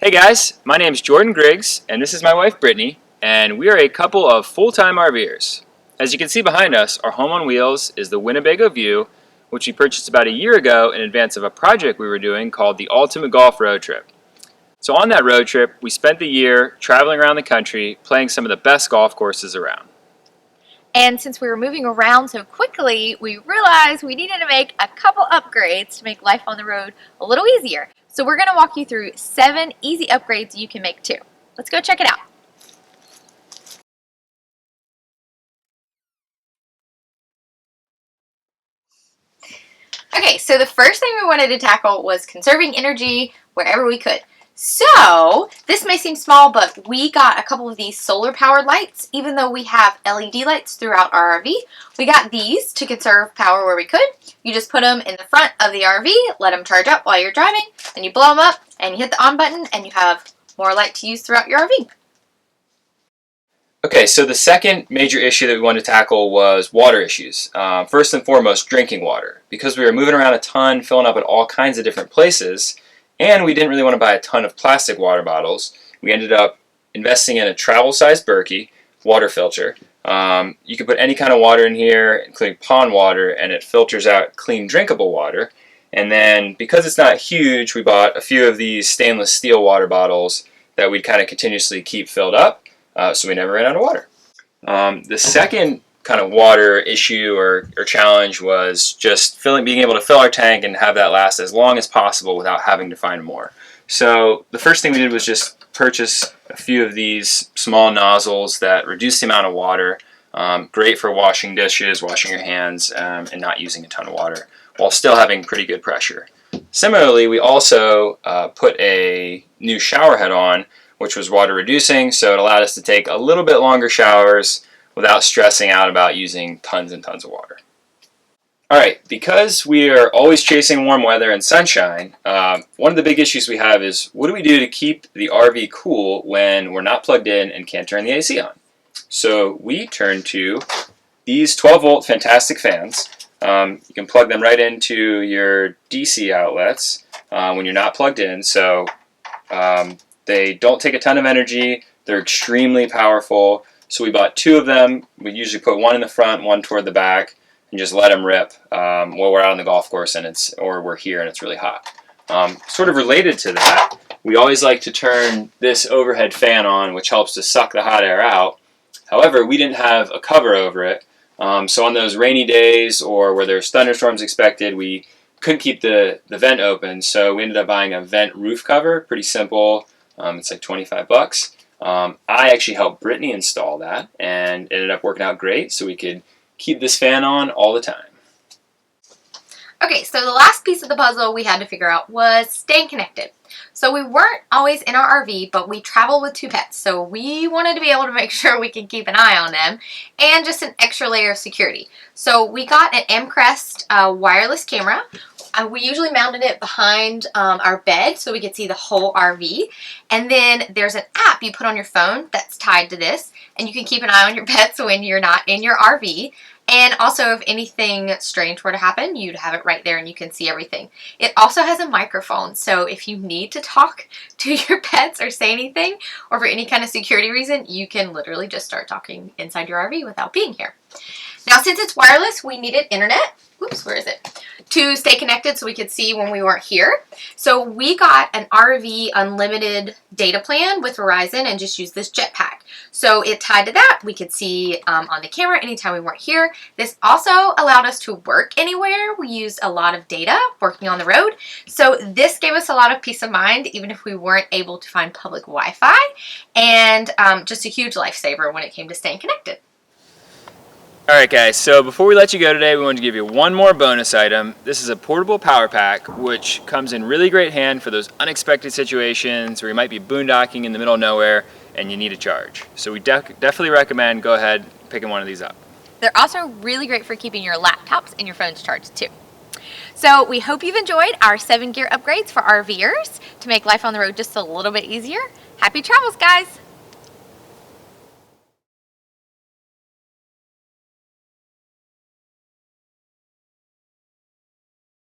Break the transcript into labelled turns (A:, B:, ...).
A: Hey guys, my name is Jordan Griggs, and this is my wife Brittany, and we are a couple of full-time RVers. As you can see behind us, our home on wheels is the Winnebago View, which we purchased about a year ago in advance of a project we were doing called the Ultimate Golf Road Trip. So on that road trip, we spent the year traveling around the country, playing some of the best golf courses around.
B: And since we were moving around so quickly, we realized we needed to make a couple upgrades to make life on the road a little easier. So we're going to walk you through 7 easy upgrades you can make too. Let's go check it out. Okay, so the first thing we wanted to tackle was conserving energy wherever we could. So, this may seem small, but we got a couple of these solar-powered lights. Even though we have LED lights throughout our RV, we got these to conserve power where we could. You just put them in the front of the RV, let them charge up while you're driving, then you blow them up, and you hit the on button, and you have more light to use throughout your RV.
A: Okay, so the second major issue that we wanted to tackle was water issues. First and foremost, drinking water. Because we were moving around a ton, filling up at all kinds of different places, and we didn't really want to buy a ton of plastic water bottles, we ended up investing in a travel-sized Berkey water filter. You can put any kind of water in here, including pond water, and it filters out clean, drinkable water. And then, because it's not huge, we bought a few of these stainless steel water bottles that we'd kind of continuously keep filled up, so we never ran out of water. The second kind of water issue or challenge was just being able to fill our tank and have that last as long as possible without having to find more. So the first thing we did was just purchase a few of these small nozzles that reduce the amount of water. Great for washing dishes, washing your hands, and not using a ton of water while still having pretty good pressure. Similarly, we also put a new shower head on, which was water reducing, so it allowed us to take a little bit longer showers without stressing out about using tons and tons of water. Alright, because we are always chasing warm weather and sunshine, one of the big issues we have is what do we do to keep the RV cool when we're not plugged in and can't turn the AC on? So we turn to these 12-volt fantastic fans. You can plug them right into your DC outlets when you're not plugged in, so they don't take a ton of energy, they're extremely powerful. So we bought 2 of them. We usually put one in the front, one toward the back, and just let them rip while we're out on the golf course or we're here and it's really hot. Sort of related to that, we always like to turn this overhead fan on, which helps to suck the hot air out. However, we didn't have a cover over it, so on those rainy days or where there's thunderstorms expected, we couldn't keep the vent open, so we ended up buying a vent roof cover. Pretty simple. It's like 25 bucks. I actually helped Brittany install that, and it ended up working out great, so we could keep this fan on all the time.
B: Okay, so the last piece of the puzzle we had to figure out was staying connected. So we weren't always in our RV, but we travel with 2 pets, so we wanted to be able to make sure we could keep an eye on them, and just an extra layer of security. So we got an M-Crest wireless camera. We usually mounted it behind our bed so we could see the whole RV. And then there's an app you put on your phone that's tied to this, and you can keep an eye on your pets when you're not in your RV. And also, if anything strange were to happen, you'd have it right there and you can see everything. It also has a microphone, so if you need to talk to your pets or say anything, or for any kind of security reason, you can literally just start talking inside your RV without being here. Now, since it's wireless, we needed internet. Whoops, where is it? To stay connected so we could see when we weren't here. So we got an RV unlimited data plan with Verizon and just used this jetpack. So it tied to that. We could see on the camera anytime we weren't here. This also allowed us to work anywhere. We used a lot of data working on the road. So this gave us a lot of peace of mind even if we weren't able to find public Wi-Fi, and just a huge lifesaver when it came to staying connected.
A: Alright guys, so before we let you go today, we wanted to give you one more bonus item. This is a portable power pack, which comes in really great hand for those unexpected situations where you might be boondocking in the middle of nowhere and you need a charge. So we definitely recommend go ahead picking one of these up.
B: They're also really great for keeping your laptops and your phones charged too. So we hope you've enjoyed our 7 gear upgrades for RVers to make life on the road just a little bit easier. Happy travels, guys!